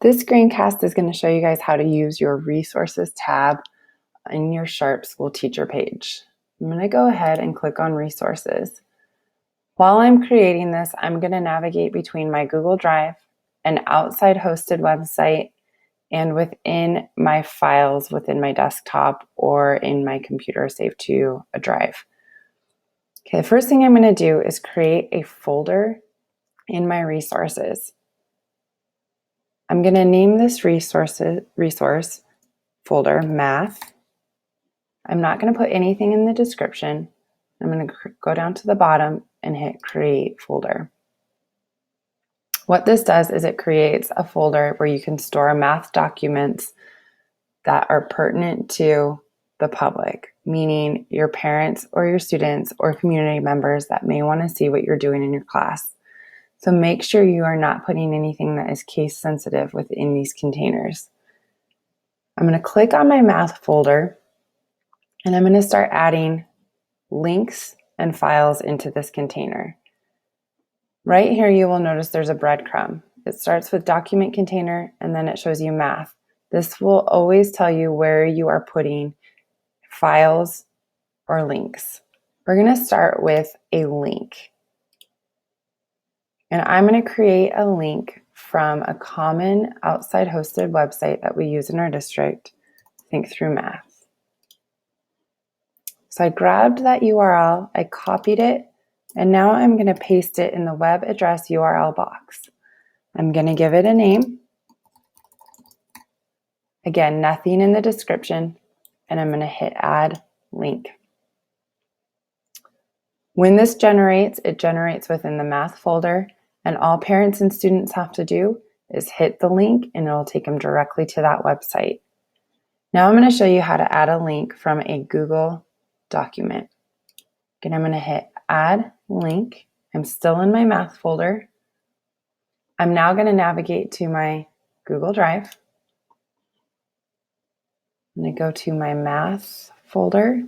This screencast is going to show you guys how to use your resources tab in your Sharp School Teacher page. I'm going to go ahead and click on resources. While I'm creating this, I'm going to navigate between my Google Drive, an outside hosted website, and within my files within my desktop or in my computer saved to a drive. Okay, the first thing I'm going to do is create a folder in my resources. I'm going to name this resource folder Math. I'm not going to put anything in the description. I'm going to go down to the bottom and hit Create Folder. What this does is it creates a folder where you can store math documents that are pertinent to the public, meaning your parents or your students or community members that may want to see what you're doing in your class. So make sure you are not putting anything that is case sensitive within these containers. I'm going to click on my math folder and I'm going to start adding links and files into this container. Right here you will notice there's a breadcrumb. It starts with document container and then it shows you math. This will always tell you where you are putting files or links. We're going to start with a link. And I'm going to create a link from a common outside hosted website that we use in our district, Think Through Math. So I grabbed that URL, I copied it, and now I'm going to paste it in the web address URL box. I'm going to give it a name. Again, nothing in the description, and I'm going to hit Add Link. When this generates, it generates within the math folder, and all parents and students have to do is hit the link and it'll take them directly to that website. Now I'm going to show you how to add a link from a Google document. Again, I'm going to hit Add Link. I'm still in my math folder. I'm now going to navigate to my Google Drive. I'm going to go to my math folder.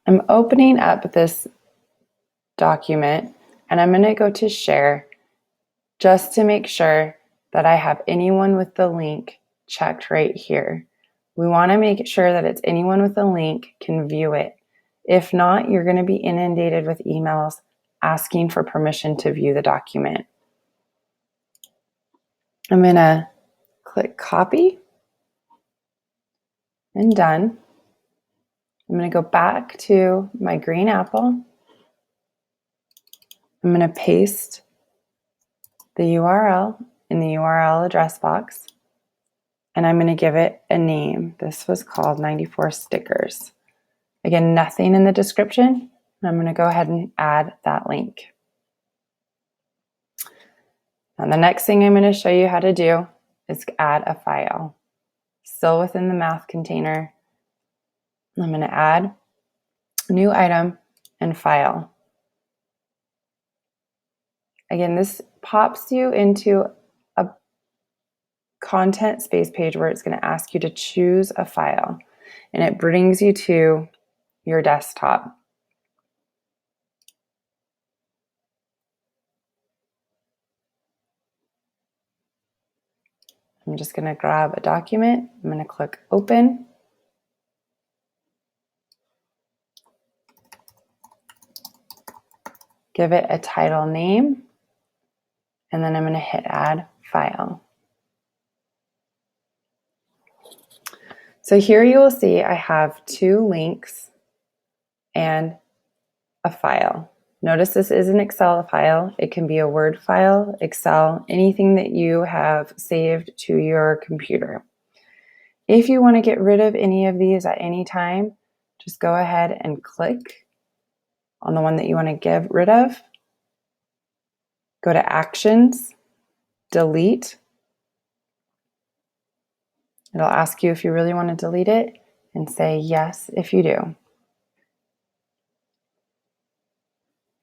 I'm opening up this document and I'm going to go to Share just to make sure that I have anyone with the link checked right here. We want to make sure that it's anyone with a link can view it. If not, you're going to be inundated with emails asking for permission to view the document. I'm going to click Copy and Done. I'm going to go back to my green apple. I'm going to paste the URL in the URL address box, and I'm going to give it a name. This was called 94 Stickers. Again, nothing in the description. I'm going to go ahead and add that link. Now, the next thing I'm going to show you how to do is add a file. Still within the math container, I'm going to add new item and file. Again, this pops you into a content space page where it's going to ask you to choose a file, and it brings you to your desktop. I'm just going to grab a document. I'm going to click Open. Give it a title name, and then I'm going to hit Add File. So here you will see I have two links and a file. Notice this is an Excel file. It can be a Word file, Excel, anything that you have saved to your computer. If you want to get rid of any of these at any time, just go ahead and click on the one that you want to get rid of. Go to Actions, Delete. It'll ask you if you really want to delete it and say yes if you do.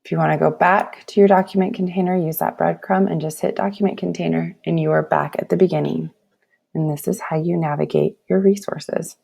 If you want to go back to your document container, use that breadcrumb and just hit document container and you are back at the beginning. And this is how you navigate your resources.